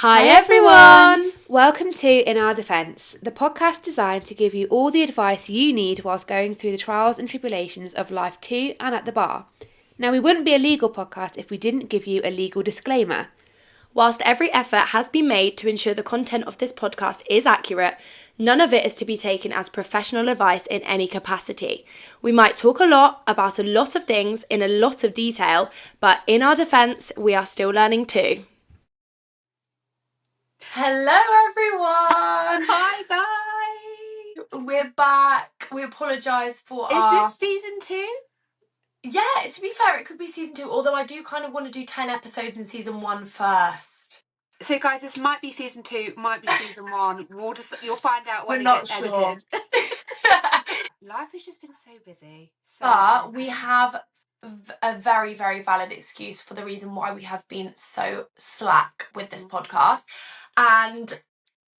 Hi everyone! Welcome to In Our Defence, the podcast designed to give you all the advice you need whilst going through the trials and tribulations of life to and at the bar. Now, we wouldn't be a legal podcast if we didn't give you a legal disclaimer. Whilst every effort has been made to ensure the content of this podcast is accurate, none of it is to be taken as professional advice in any capacity. We might talk a lot about a lot of things in a lot of detail, but in our defence, we are still learning too. Hello everyone! Hi guys! We're back. We apologise for Is this season 2? Yeah, to be fair, it could be season 2, although I do kind of want to do 10 episodes in season 1 first. So guys, this might be season 2, might be season 1. You'll find out when We're it not gets sure. edited. Life has just been so busy. But we have a very, very valid excuse for the reason why we have been so slack with this podcast. And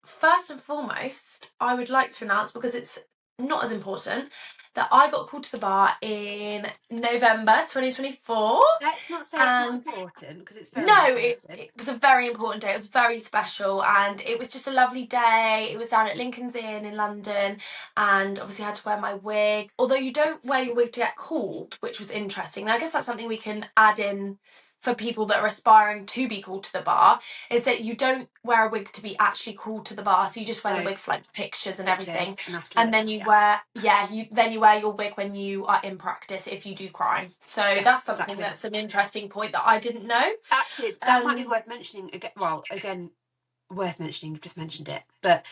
first and foremost, I would like to announce, because it's not as important, that I got called to the bar in November 2024. Let's not say it's not important, because it's very important. No, it was a very important day. It was very special, and it was just a lovely day. It was down at Lincoln's Inn in London, and obviously I had to wear my wig. Although you don't wear your wig to get called, which was interesting. Now, I guess that's something we can add in for people that are aspiring to be called to the bar, is that you don't wear a wig to be actually called to the bar, so you just wear the wig for like pictures and everything, and then you wear your wig when you are in practice if you do crime. So that's something that's an interesting point that I didn't know. Actually, that might be worth mentioning again. Well, again, worth mentioning. You've just mentioned it, but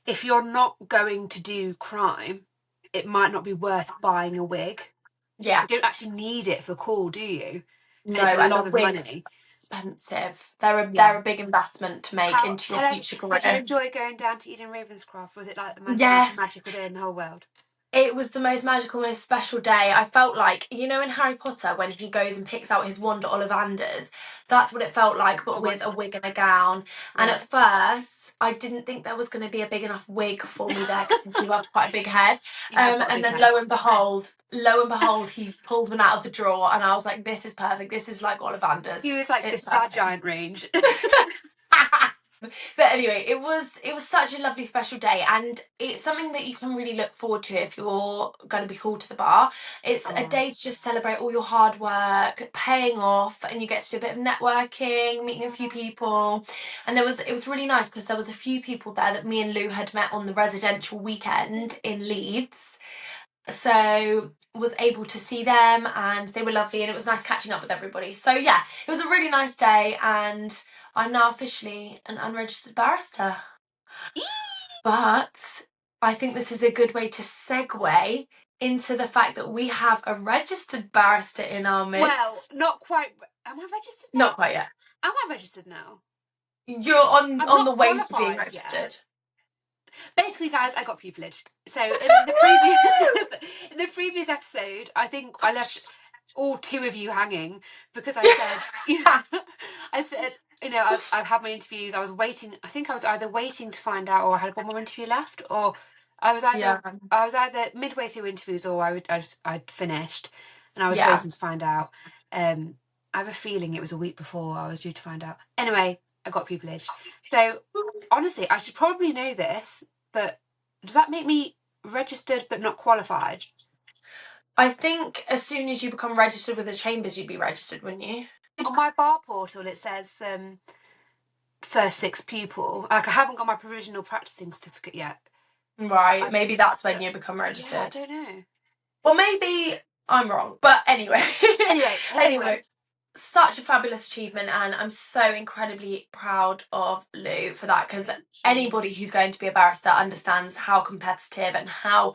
if you're not going to do crime, it might not be worth buying a wig. Yeah, you don't actually need it for call, do you? No, it's a and lot of money. Expensive. They're a big investment to make into your future career. Did you enjoy going down to Eden Ravenscroft? Was it like the most magical day in the whole world? It was the most magical, most special day. I felt like, you know, in Harry Potter when he goes and picks out his wand at Ollivander's, that's what it felt like, but with a wig and a gown. Yeah. And at first, I didn't think there was going to be a big enough wig for me there, because you have quite a big head. And then lo and behold, he pulled one out of the drawer, and I was like, this is perfect. This is like Ollivander's. He was like, this is our giant range. But anyway, it was such a lovely special day, and it's something that you can really look forward to if you're going to be called to the bar. It's a day to just celebrate all your hard work paying off, and you get to do a bit of networking, meeting a few people. And it was really nice because there was a few people there that me and Lou had met on the residential weekend in Leeds, so was able to see them, and they were lovely, and it was nice catching up with everybody. So yeah, it was a really nice day, and I'm now officially an unregistered barrister. But I think this is a good way to segue into the fact that we have a registered barrister in our midst. Well, not quite. Am I registered now? Not quite yet. Am I registered now? You're on the way to being registered. Yet. Basically, guys, I got pupillage. So in the previous episode, I think I left all 2 of you hanging because I said, I've had my interviews. I was waiting. I think I was either waiting to find out, or I had one more interview left, or I was either midway through interviews, or I'd finished, and I was waiting to find out. I have a feeling it was a week before I was due to find out. Anyway, I got pupillage. So honestly, I should probably know this, but does that make me registered but not qualified? I think as soon as you become registered with the chambers, you'd be registered, wouldn't you? On my bar portal, it says first 6 pupil. Like, I haven't got my provisional practicing certificate yet. Right, maybe that's when you become registered. Yeah, I don't know. Well, maybe I'm wrong, but anyway. Anyway. Such a fabulous achievement, and I'm so incredibly proud of Lou for that, because anybody who's going to be a barrister understands how competitive and how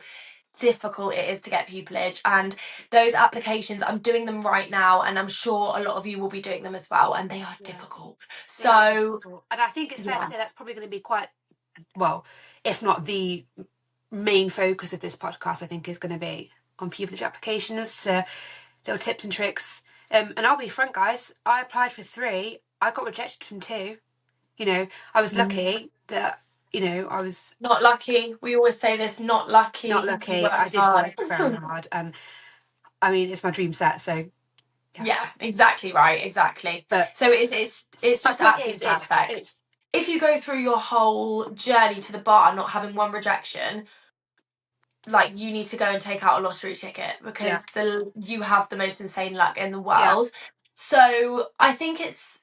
difficult it is to get pupillage, and those applications, I'm doing them right now, and I'm sure a lot of you will be doing them as well, and they are difficult. And I think it's fair to say that's probably going to be quite, well, if not the main focus of this podcast, I think is going to be on pupillage applications, little tips and tricks. And I'll be frank, guys, I applied for 3. I got rejected from 2. I was lucky that, I was... Not lucky. We always say this, not lucky. Not lucky. I did work very hard. And, I mean, it's my dream set, so... Yeah, exactly right, exactly. But so it's just absolutely perfect. if you go through your whole journey to the bar not having one rejection, like, you need to go and take out a lottery ticket, because you have the most insane luck in the world. So I think it's,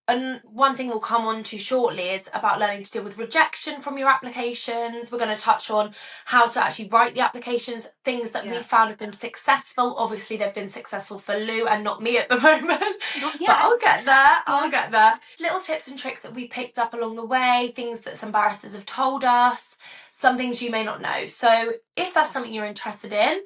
and one thing we'll come on to shortly is about learning to deal with rejection from your applications. We're going to touch on how to actually write the applications, things that we found have been successful. Obviously, they've been successful for Lou and not me at the moment. But I'll get there. I'll get there. Little tips and tricks that we picked up along the way, things that some barristers have told us, some things you may not know. So if that's something you're interested in,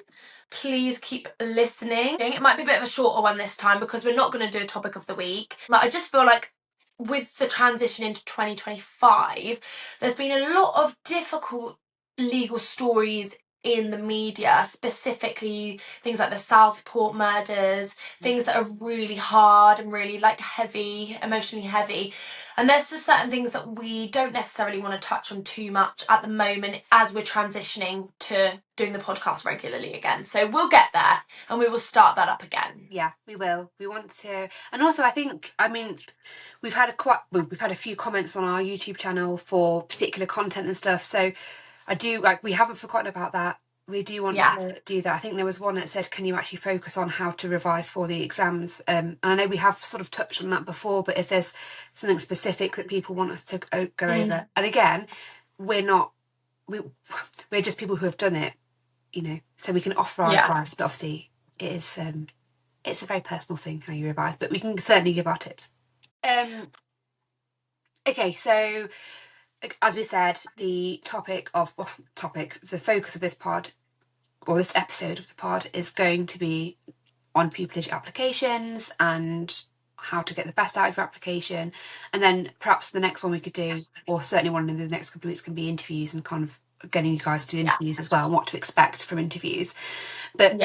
please keep listening. It might be a bit of a shorter one this time because we're not going to do a topic of the week. But I just feel like with the transition into 2025, there's been a lot of difficult legal stories in the media, specifically things like the Southport murders, things that are really hard and really like heavy, emotionally heavy. And there's just certain things that we don't necessarily want to touch on too much at the moment as we're transitioning to doing the podcast regularly again. So we'll get there and we will start that up again. Yeah, we will. We want to, and also I think, I mean, we've had a few comments on our YouTube channel for particular content and stuff. So I do, like, we haven't forgotten about that. We do want to do that. I think there was one that said, can you actually focus on how to revise for the exams? And I know we have sort of touched on that before, but if there's something specific that people want us to go over, and again, we're just people who have done it, you know, so we can offer our advice, but obviously it is, it's a very personal thing how you revise, but we can certainly give our tips. Okay, so as we said, the the focus of this pod, or this episode of the pod, is going to be on pupillage applications and how to get the best out of your application. And then perhaps the next one we could do, or certainly one in the next couple of weeks, can be interviews and kind of getting you guys to do interviews as well, and what to expect from interviews. But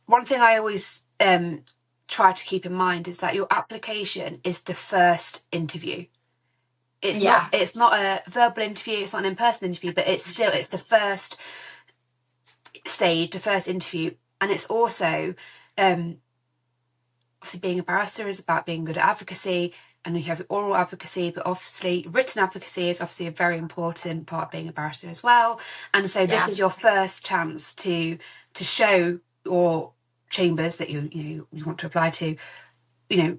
one thing I always try to keep in mind is that your application is the first interview. It's not a verbal interview, it's not an in-person interview, but it's the first stage, the first interview. And it's also, obviously being a barrister is about being good at advocacy, and you have oral advocacy, but obviously written advocacy is obviously a very important part of being a barrister as well. And so this is your first chance to show your chambers that you want to apply to, you know,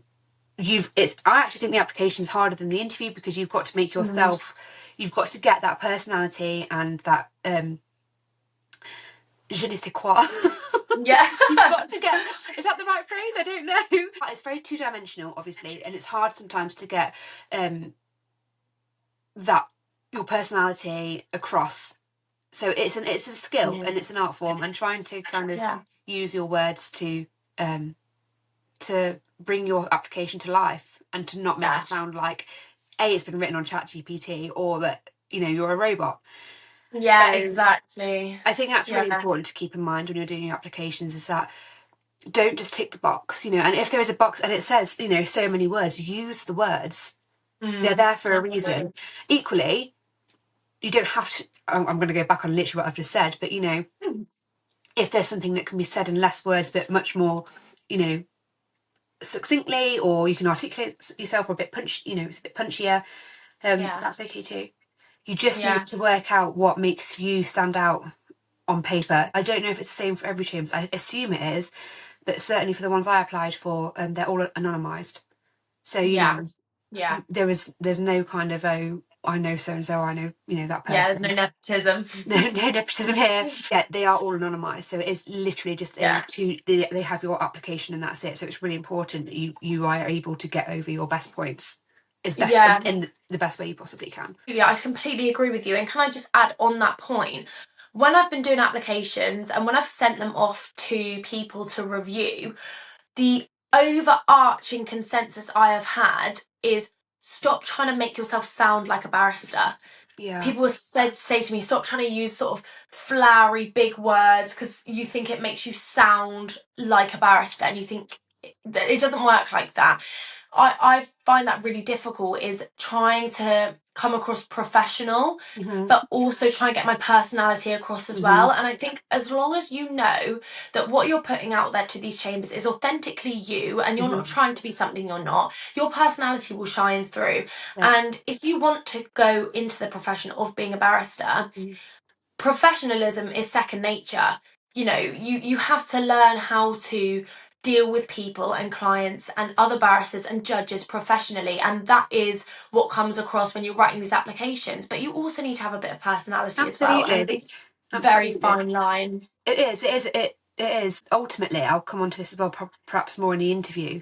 I actually think the application is harder than the interview, because you've got to make yourself, you've got to get that personality and that je ne sais quoi. You've got to get, is that the right phrase? I don't know. It's very two-dimensional, obviously, and it's hard sometimes to get that your personality across. So it's a skill and it's an art form, and trying to kind of use your words to bring your application to life, and to not make it sound like it's been written on ChatGPT, or that, you know, you're a robot. So exactly. I think that's really important to keep in mind when you're doing your applications, is that don't just tick the box, you know, and if there is a box and it says, you know, so many words, use the words. They're there for a reason. Equally, you don't have to, I'm going to go back on literally what I've just said, but, you know, if there's something that can be said in less words but much more, you know, succinctly, or you can articulate yourself, or a bit it's a bit punchier, that's okay too. You just need to work out what makes you stand out on paper. I don't know if it's the same for every chambers. I assume it is, but certainly for the ones I applied for, they're all anonymised. So you know, there's no kind of, oh, I know so and so, I know, you know, that person. There's no nepotism. no nepotism here. They are all anonymised, so it is literally just they have your application and that's it. So it's really important that you are able to get over your best points in the best way you possibly can. Yeah, I completely agree with you. And can I just add on that point? When I've been doing applications and when I've sent them off to people to review, the overarching consensus I have had is, stop trying to make yourself sound like a barrister. People say to me, stop trying to use sort of flowery big words because you think it makes you sound like a barrister, and you think it doesn't work like that. I find that really difficult, is trying to come across professional, but also try and get my personality across as well. And I think as long as you know that what you're putting out there to these chambers is authentically you, and you're not trying to be something you're not, your personality will shine through. And if you want to go into the profession of being a barrister, professionalism is second nature. You know, you have to learn how to deal with people and clients and other barristers and judges professionally, and that is what comes across when you're writing these applications. But you also need to have a bit of personality as well, and it's a very fine line. It is. Ultimately, I'll come on to this as well, perhaps more in the interview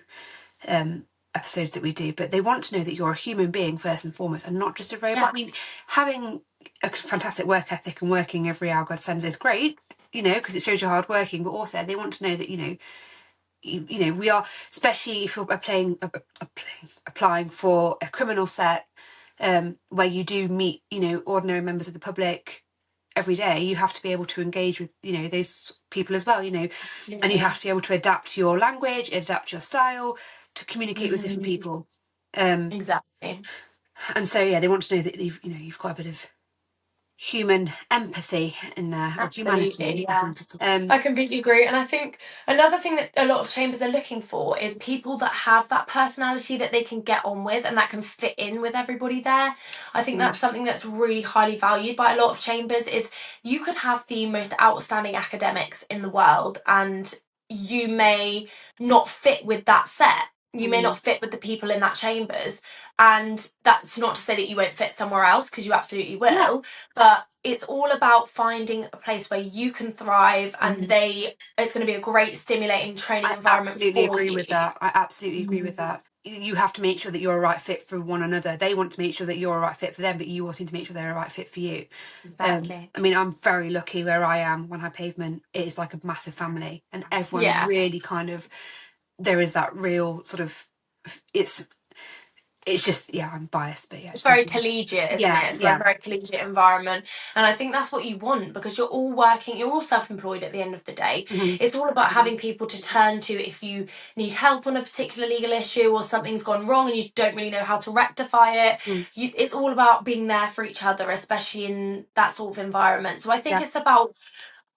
episodes that we do, but they want to know that you're a human being first and foremost, and not just a robot. I mean, having a fantastic work ethic and working every hour God sends is great, you know, because it shows you're hard working, but also they want to know that, you know, we are, especially if you're applying for a criminal set, where you do meet, you know, ordinary members of the public every day, you have to be able to engage with, you know, those people as well, you know, and you have to be able to adapt your language, adapt your style to communicate with different people. Exactly. And so, yeah, they want to know that you've got a bit of human empathy in there, or humanity. Yeah. I completely agree. And I think another thing that a lot of chambers are looking for is people that have that personality that they can get on with and that can fit in with everybody there. I think that's something that's really highly valued by a lot of chambers. Is you could have the most outstanding academics in the world, and you may not fit with that set. You may not fit with the people in that chambers, and that's not to say that you won't fit somewhere else, because you absolutely will. But it's all about finding a place where you can thrive, and it's going to be a great stimulating training environment. I absolutely agree with that. I absolutely agree with that. You have to make sure that you're a right fit for one another. They want to make sure that you're a right fit for them, but you also need to make sure they're a right fit for you. Exactly. I mean, I'm very lucky where I am. One High Pavement, it is like a massive family, and everyone really kind of, there is that real sort of, it's just, I'm biased, but it's very collegiate, isn't it? It's like a very collegiate environment, and I think that's what you want, because you're all working, you're all self-employed at the end of the day. It's all about having people to turn to if you need help on a particular legal issue, or something's gone wrong and you don't really know how to rectify it. It's all about being there for each other, especially in that sort of environment. So I think it's about,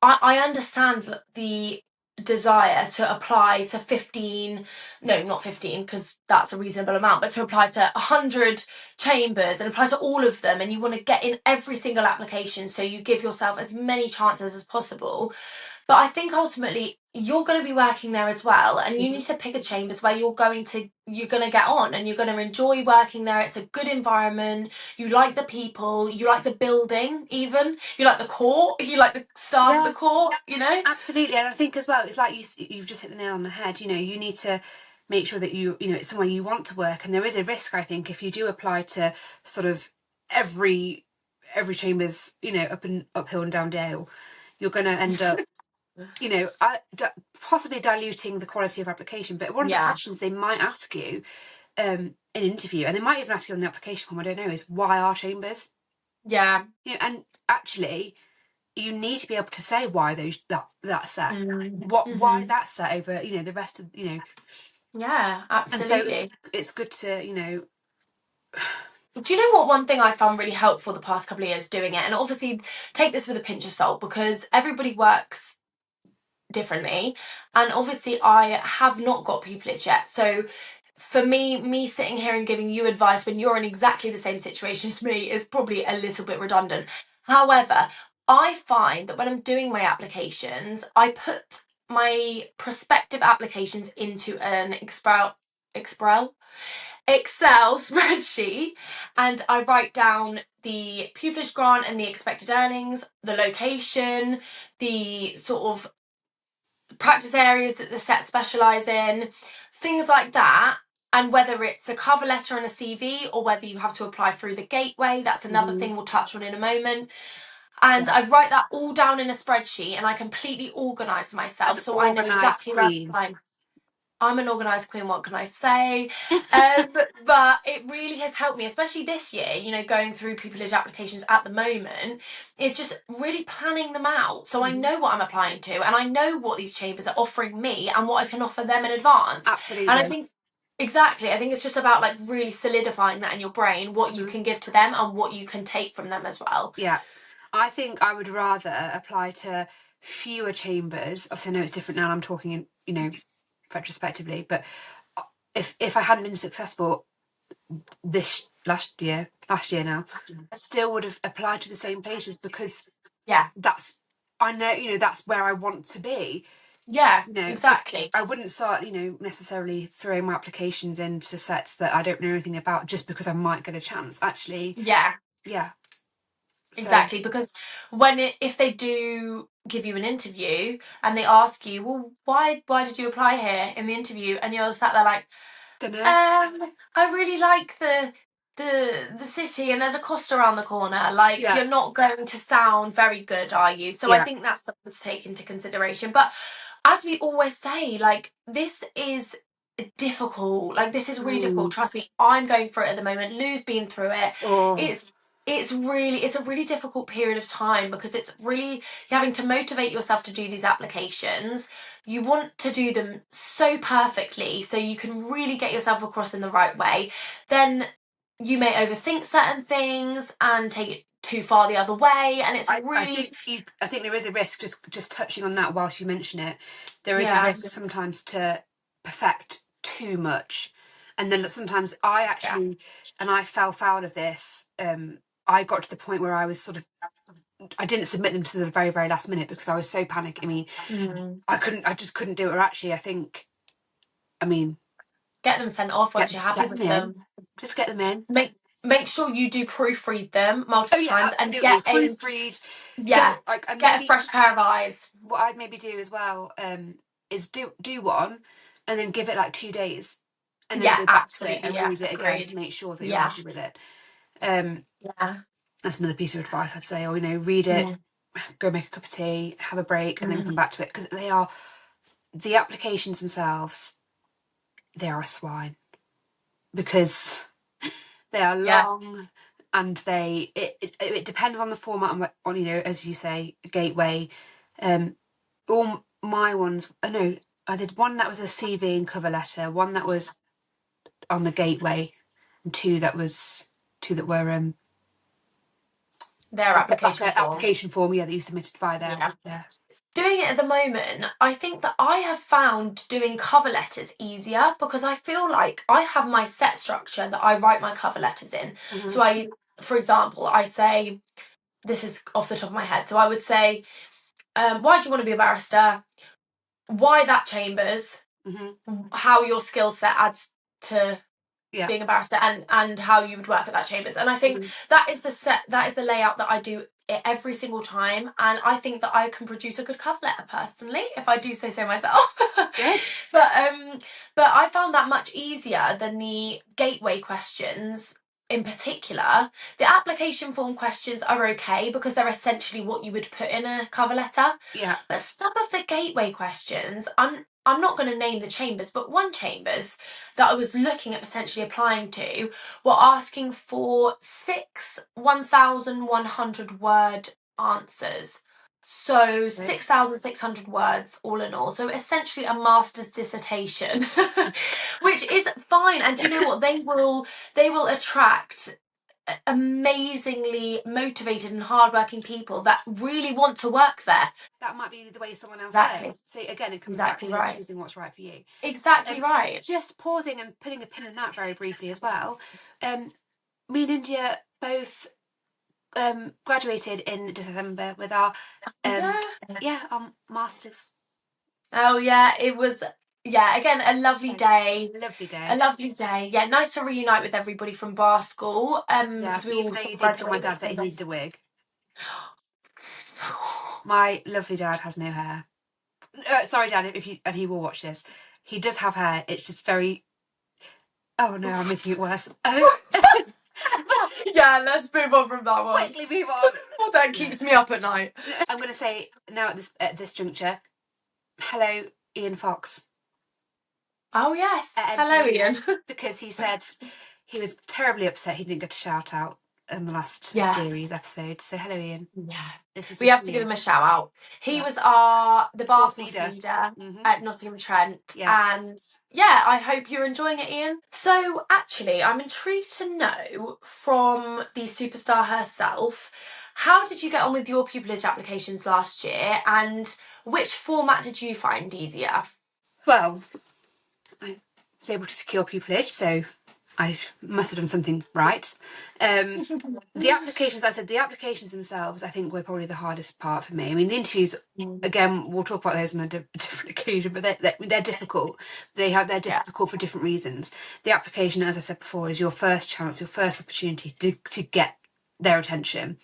I understand the desire to apply to 15, no, not 15, because that's a reasonable amount, but to apply to 100 chambers and apply to all of them, and you want to get in every single application, so you give yourself as many chances as possible. But I think ultimately you're going to be working there as well, and you need to pick a chambers where you're going to get on and you're going to enjoy working there. It's a good environment. You like the people, you like the building, even you like the court, you like the staff of the court, you know. Absolutely. And I think as well, it's like you've just hit the nail on the head. You know, you need to make sure that you know it's somewhere you want to work, and there is a risk, I think, if you do apply to sort of every chamber's, you know, uphill and down dale, you're going to end up you know, possibly diluting the quality of application. But one of the questions they might ask you in an interview, and they might even ask you on the application form, I don't know, is why our chambers? Yeah. You know, and actually, you need to be able to say why that set, why that set over, you know, the rest of, you know. Yeah, absolutely. And so it's good to, you know. Do you know what, one thing I found really helpful the past couple of years doing it, and obviously take this with a pinch of salt, because everybody works differently, and obviously I have not got pupillage yet, so for me sitting here and giving you advice when you're in exactly the same situation as me is probably a little bit redundant. However, I find that when I'm doing my applications, I put my prospective applications into an Excel spreadsheet, and I write down the pupillage grant and the expected earnings, the location, the sort of practice areas that the set specialise in, things like that. And whether it's a cover letter and a CV, or whether you have to apply through the gateway, that's another thing we'll touch on in a moment. And I write that all down in a spreadsheet, and I completely organise myself, so I know exactly where I'm an organised queen, what can I say? But it really has helped me, especially this year, you know, going through pupillage applications at the moment. It's just really planning them out, so I know what I'm applying to, and I know what these chambers are offering me and what I can offer them in advance. Absolutely. And I think Exactly. I think it's just about like really solidifying that in your brain, what you Mhm. can give to them and what you can take from them as well. Yeah. I think I would rather apply to fewer chambers. Obviously, I know it's different now. I'm talking in, retrospectively, but if I hadn't been successful this last year now, I still would have applied to the same places because Yeah. I know, that's where I want to be. Yeah, But exactly. I wouldn't start, necessarily throwing my applications into sets that I don't know anything about just because I might get a chance. Actually, Yeah. yeah. Exactly, because if they do give you an interview and they ask you, well, why did you apply here in the interview, and you're sat there like, Dunno. I really like the city and there's a Costa around the corner. Like, Yeah. you're not going to sound very good, are you? So I Yeah. think that's something to take into consideration. But as we always say, like, this is difficult. Like, this is really difficult. Trust me, I'm going through it at the moment. Lou's been through it. Oh. It's a really difficult period of time because it's really you're having to motivate yourself to do these applications. You want to do them so perfectly so you can really get yourself across in the right way. Then you may overthink certain things and take it too far the other way, and it's really. I think there is a risk. Just touching on that whilst you mention it, there is a Yeah. risk sometimes to perfect too much, and then sometimes I fell foul of this. I got to the point where I was sort of, I didn't submit them to the very, very last minute because I was so panicked. I mean, I just couldn't do it. Or actually, Get them sent off once you're happy with them. Just get them in. Make sure you do proofread them multiple times absolutely. and get proofread. get a fresh pair of eyes. What I'd maybe do as well is do one and then give it like 2 days and then go back to it and read it again to make sure that you're happy with it. That's another piece of advice I'd say. Or read it, go make a cup of tea, have a break, and then come back to it, because the applications themselves, they are a swine because they are long and it depends on the format on as you say, Gateway. All my ones, I did one that was a CV and cover letter, one that was on the Gateway, and two that were their application form that you submitted via there. Yeah. Doing it at the moment, I think that I have found doing cover letters easier because I feel like I have my set structure that I write my cover letters in. So for example, I say, this is off the top of my head, so I would say, why do you want to be a barrister? Why that Chambers? How your skill set adds to being a barrister, and how you would work at that Chambers. And I think that is the layout that I do it every single time, and I think that I can produce a good cover letter personally, if I do say so myself. Good. But I found that much easier than the Gateway questions. In particular, the application form questions are okay because they're essentially what you would put in a cover letter. Yeah. But some of the Gateway questions, I'm not going to name the Chambers, but one Chambers that I was looking at potentially applying to were asking for 6 1,100 word answers. So 6,600 words all in all. So essentially a master's dissertation, which is fine. And do you know what? They will attract amazingly motivated and hardworking people that really want to work there. That might be the way someone else Goes. So again, it comes back to choosing what's right for you. Exactly right. Just pausing and putting a pin in that very briefly as well. Me and India both graduated in December with our our masters. Oh yeah, it was again a lovely day. Lovely day. A lovely day. Yeah, nice to reunite with everybody from bar school. Even though you did tell my dad that he needed a wig. My lovely dad has no hair. Sorry, Dad, and he will watch this. He does have hair. It's just very. Oh no, I'm making it worse. Yeah, let's move on from that one. Quickly move on. Well, that keeps me up at night. I'm going to say now at this juncture, hello, Ian Fox. Oh yes, hello, Ian. Because he said he was terribly upset he didn't get a shout out in the last series episode. So hello, Ian. Yeah. This is We have to give him a shout out. He was the bar course leader at Nottingham Trent. And yeah, I hope you're enjoying it, Ian. So actually, I'm intrigued to know from the superstar herself, how did you get on with your pupillage applications last year, and which format did you find easier? Well, I was able to secure pupillage, so I must have done something right. The applications, I said, the applications themselves, I think, were probably the hardest part for me. I mean, the interviews, again, we'll talk about those on a different occasion, but they're difficult. They're difficult for different reasons. The application, as I said before, is your first chance, your first opportunity to get their attention.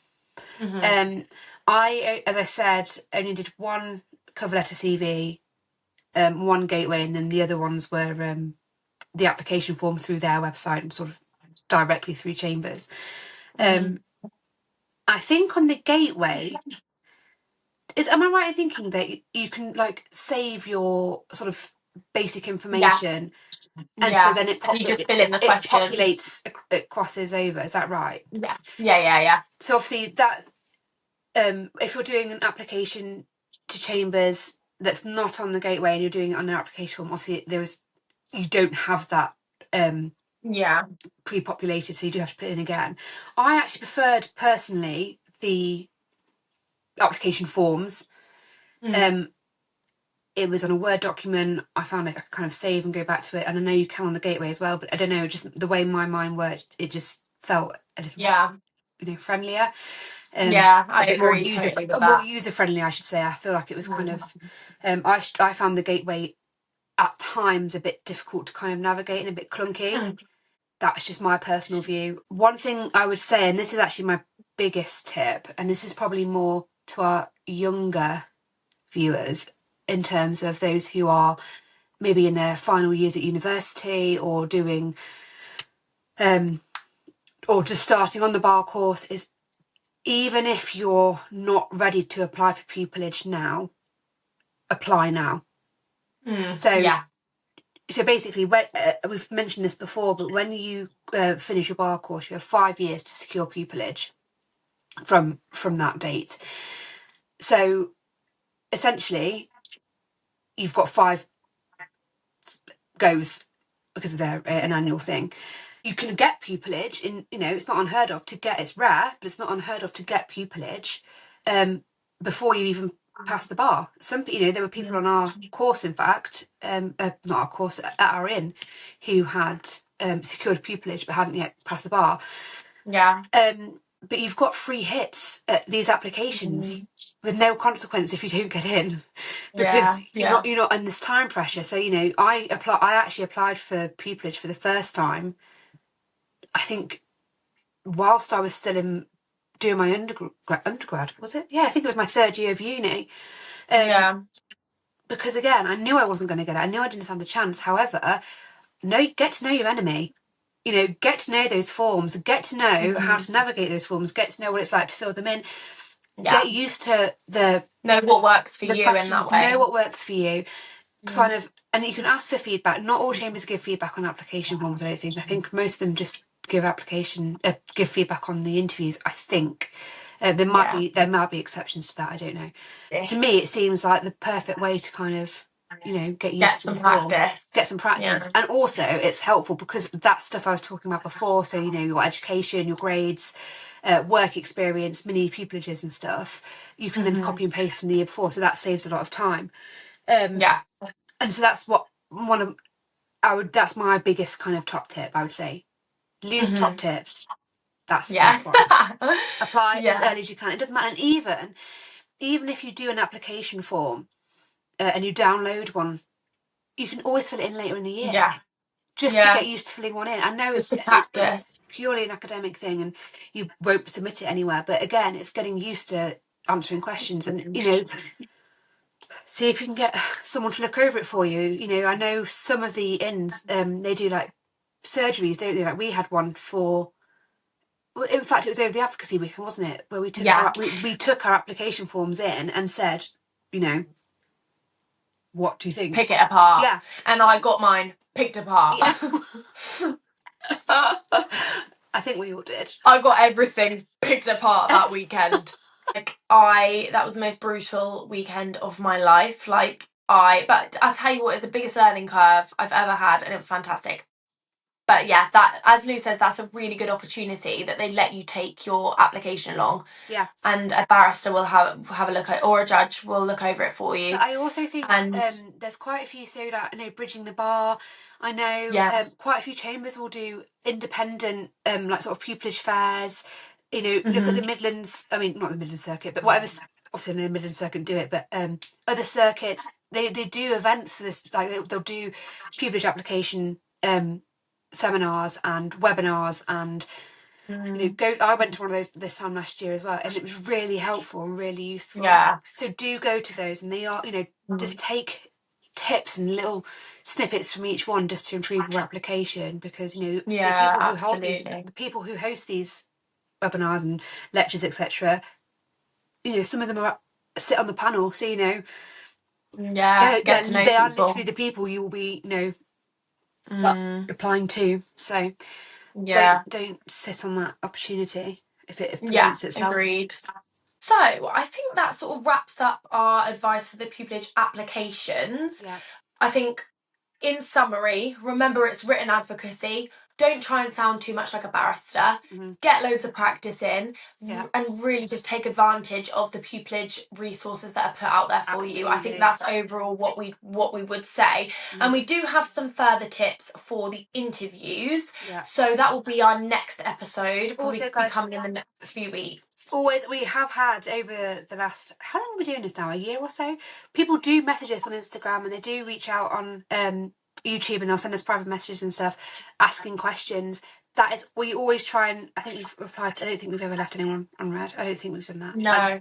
I, as I said, only did one cover letter CV, one gateway, and then the other ones were the application form through their website and sort of directly through Chambers. I think on the gateway, am I right in thinking that you can like save your sort of basic information, and so then you just fill in the questions. Populates, it crosses over. Is that right? Yeah. So obviously that, if you're doing an application to Chambers that's not on the gateway and you're doing it on an application form, obviously you don't have that pre-populated, so you do have to put it in again. I actually preferred personally the application forms. It was on a Word document. I found I could kind of save and go back to it, and I know you can on the gateway as well, but I don't know, just the way my mind worked, it just felt a little friendlier. I agree totally with that. More user friendly, I should say. I feel like it was kind of I found the gateway at times a bit difficult to kind of navigate and a bit clunky. That's just my personal view. One thing I would say, and this is actually my biggest tip, and this is probably more to our younger viewers in terms of those who are maybe in their final years at university or doing or just starting on the bar course, is even if you're not ready to apply for pupillage now, apply now. So basically, we've mentioned this before, but when you finish your bar course, you have 5 years to secure pupillage from that date. So essentially, you've got 5 goes because they're an annual thing. You can get pupillage in, it's not unheard of to get, it's rare, but it's not unheard of to get pupillage before you even pass the bar. There were people on our course, in fact, not our course, at our inn, who had secured pupillage but hadn't yet passed the bar. But you've got free hits at these applications with no consequence if you don't get in, because you're not in this time pressure. So I actually applied for pupillage for the first time, I think, whilst I was still doing my undergrad, was it? Yeah, I think it was my 3rd year of uni. Because again, I knew I wasn't going to get it. I knew I didn't stand a chance. However, get to know your enemy. Get to know those forms. Get to know how to navigate those forms. Get to know what it's like to fill them in. Get used to know what works for you in that way. Know what works for you. Kind of, and you can ask for feedback. Not all chambers give feedback on application forms, I don't think. I think most of them just give feedback on the interviews, I think. There might be exceptions to that, I don't know. To me, it seems like the perfect way to kind of, get used to some practice. Get some practice. And also it's helpful because that stuff I was talking about before, so your education, your grades, work experience, mini pupillages and stuff, you can then copy and paste from the year before, so that saves a lot of time. And so that's that's my biggest kind of top tip, I would say. Loose top tips. That's one. Apply as early as you can. It doesn't matter. And even if you do an application form and you download one, you can always fill it in later in the year. Just to get used to filling one in. I know it's purely an academic thing and you won't submit it anywhere, but again, it's getting used to answering questions and, see if you can get someone to look over it for you. I know some of the inns, they do like surgeries, don't they? Like we had one for, well, in fact, it was over the advocacy weekend, wasn't it? Where we took we took our application forms in and said, what do you think? Pick it apart. Yeah. And I got mine picked apart. I think we all did. I got everything picked apart that weekend. That was the most brutal weekend of my life. But I'll tell you what, it's the biggest learning curve I've ever had, and it was fantastic. But yeah, that, as Lou says, that's a really good opportunity that they let you take your application along. Yeah. And a barrister will have a look at, or a judge will look over it for you. But I also think there's quite a few, so that, you know, bridging the bar. I know quite a few chambers will do independent, like sort of pupillage fairs. You know, look at the Midlands. I mean, not the Midlands circuit, but whatever. Obviously, the Midlands circuit do it, but other circuits they do events for this. Like they'll do pupillage application seminars and webinars and. You know, I went to one of those this time last year as well, and it was really helpful and really useful. Yeah. So do go to those, and they are, you know, just take tips and little snippets from each one just to improve your application, because, you know, the people who host these webinars and lectures, etc., you know, some of them sit on the panel, so, you know, get to know they people. are literally the people you will be, you know, applying to. So don't sit on that opportunity if it presents itself. Agreed. So I think that sort of wraps up our advice for the pupillage applications. Yeah. I think, in summary, remember it's written advocacy. Don't try and sound too much like a barrister. Get loads of practice in, and really just take advantage of the pupillage resources that are put out there for you. I think that's overall what we would say. And we do have some further tips for the interviews. So that will be our next episode. Also, guys, be coming in the next few weeks. Always, we have had over the last, how long are we doing this now, a year or so? People do message us on Instagram, and they do reach out on YouTube, and they'll send us private messages and stuff asking questions. That is, we always try, and I think we've replied. I don't think we've ever left anyone unread. I don't think we've done that. No.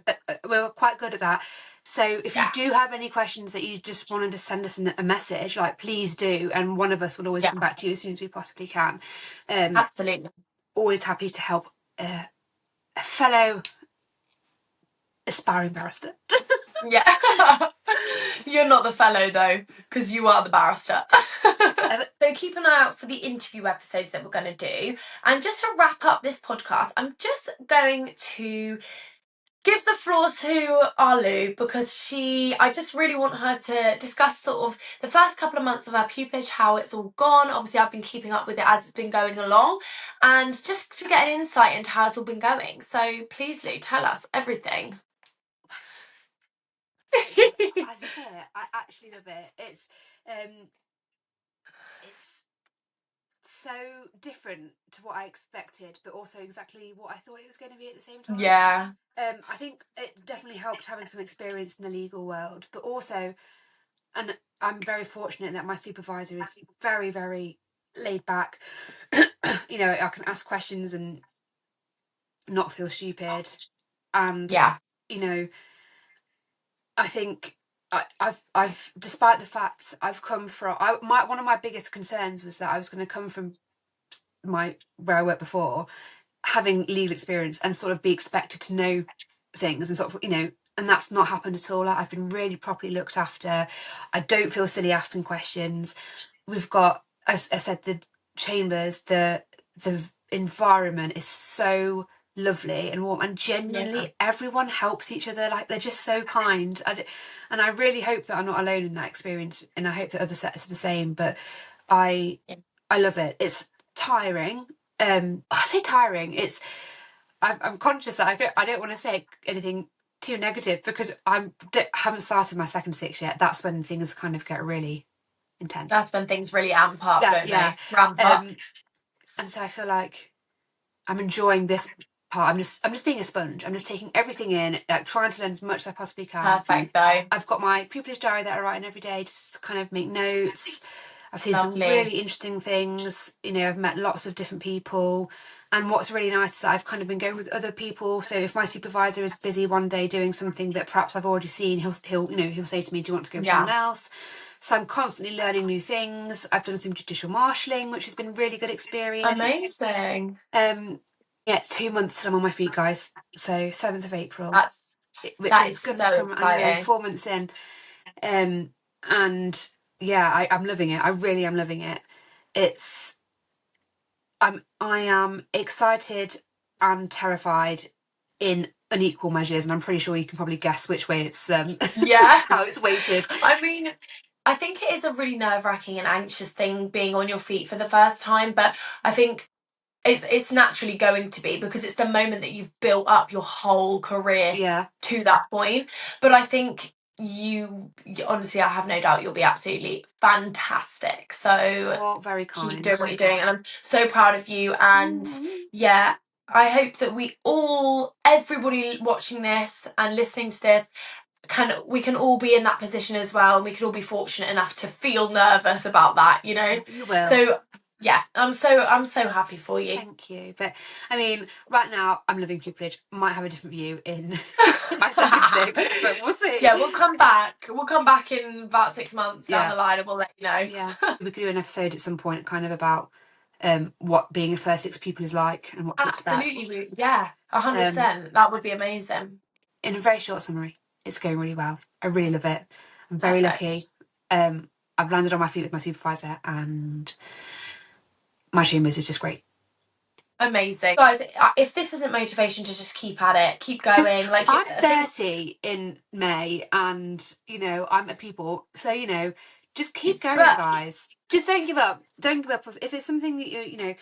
We're quite good at that. So if you do have any questions that you just wanted to send us a message, like, please do, and one of us will always come back to you as soon as we possibly can. Absolutely. Always happy to help a fellow aspiring barrister. You're not the fellow though, because you are the barrister. So keep an eye out for the interview episodes that we're going to do. And just to wrap up this podcast, I'm just going to give the floor to Arlu, because I just really want her to discuss sort of the first couple of months of our pupillage, how it's all gone. Obviously, I've been keeping up with it as it's been going along, and just to get an insight into how it's all been going. So please, Lou, tell us everything. I love it. I actually love it. It's so different to what I expected, but also exactly what I thought it was going to be at the same time. Yeah. I think it definitely helped having some experience in the legal world, but also, and I'm very fortunate that my supervisor is very, very laid back. You know, I can ask questions and not feel stupid, and you know, I think I've despite the fact I've come from, one of my biggest concerns was that I was going to come from where I worked before, having legal experience, and sort of be expected to know things, and sort of, you know, and that's not happened at all. I've been really properly looked after. I don't feel silly asking questions. We've got, as I said, the chambers, the environment is so lovely and warm, and genuinely everyone helps each other. Like, they're just so kind, and I really hope that I'm not alone in that experience, and I hope that other sets are the same. But I love it. It's tiring. I say tiring. I'm conscious that I don't want to say anything too negative, because I haven't started my second six yet. That's when things kind of get really intense. That's when things really amp up, don't they? Ramp up. And so I feel like I'm enjoying this part. I'm just being a sponge. I'm just taking everything in, like, trying to learn as much as I possibly can. Perfect, though. I've got my pupillage diary that I write in every day, just to kind of make notes. I've seen some really interesting things. You know, I've met lots of different people. And what's really nice is that I've kind of been going with other people. So if my supervisor is busy one day doing something that perhaps I've already seen, he'll say to me, "Do you want to go with someone else?" So I'm constantly learning new things. I've done some judicial marshalling, which has been a really good experience. Amazing. It's 2 months till I'm on my feet, guys. So 7th of April. That is so exciting. 4 months in. And yeah, I'm loving it. I really am loving it. I am excited and terrified in unequal measures, and I'm pretty sure you can probably guess which way it's Yeah. how it's weighted. I mean, I think it is a really nerve-wracking and anxious thing being on your feet for the first time, but I think it's naturally going to be, because it's the moment that you've built up your whole career Yeah. to that point. But I think honestly, I have no doubt you'll be absolutely fantastic. So Well, very kind. keep doing what you're doing, and I'm so proud of you. And yeah, I hope that everybody watching this and listening to this, we can all be in that position as well, and we can all be fortunate enough to feel nervous about that, you know. You will. So yeah, I'm so happy for you. Thank you. But I mean, right now I'm loving pupillage. Might have a different view in my second six, but we'll see. Yeah, we'll come back in about 6 months down the line, and we'll let you know. Yeah, we could do an episode at some point kind of about what being a first six pupil is like and what to expect. Absolutely, yeah, 100%. That would be amazing. In a very short summary, it's going really well. I really love it. I'm very lucky. I've landed on my feet with my supervisor, and my Chambers is just great. Amazing. Guys, if this isn't motivation to just keep at it, keep going. Like, I'm 30 in May, and you know, I'm a pupil, so you know, just keep going, guys. Just don't give up. Don't give up. If it's something that you know,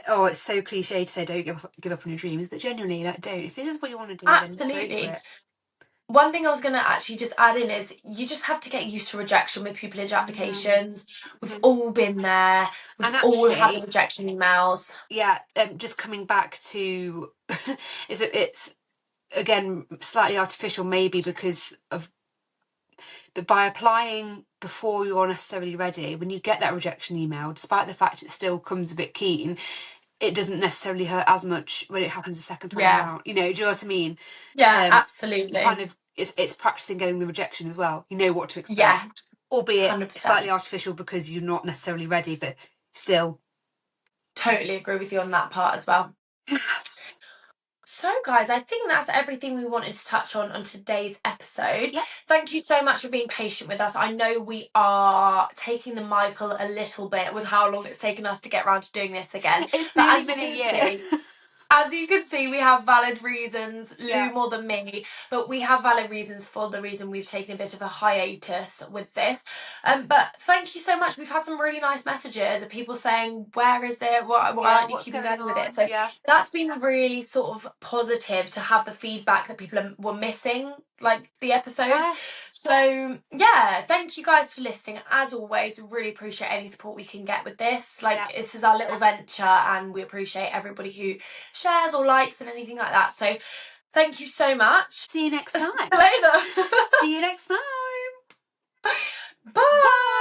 oh, it's so cliche to say don't give up on your dreams, but genuinely, like, don't. If this is what you want to do, absolutely. then go for it. One thing I was going to actually just add in is you just have to get used to rejection with pupillage applications. We've all been there. We've all had the rejection emails. Yeah, just coming back to, it's again slightly artificial maybe because of, but by applying before you're necessarily ready, when you get that rejection email, despite the fact it still comes a bit keen, it doesn't necessarily hurt as much when it happens a second time around. You know, do you know what I mean? Yeah, absolutely. Kind of, it's practicing getting the rejection as well. You know what to expect. Yeah, albeit 100%. Slightly artificial because you're not necessarily ready, but still. Totally agree with you on that part as well. Yes. So guys, I think that's everything we wanted to touch on today's episode. Yep. Thank you so much for being patient with us. I know we are taking the Michael a little bit with how long it's taken us to get around to doing this again. It's but nearly been a year. As you can see, we have valid reasons, Lou more than me, but we have valid reasons for the reason we've taken a bit of a hiatus with this. But thank you so much. We've had some really nice messages of people saying, where is it? Why aren't you keeping going with it? So that's been really sort of positive to have the feedback that people were missing, like the episodes. So yeah, thank you guys for listening. As always, we really appreciate any support we can get with this. Like, this is our little venture, and we appreciate everybody who shares or likes and anything like that. So thank you so much. See you next time. See you later. See you next time. Bye.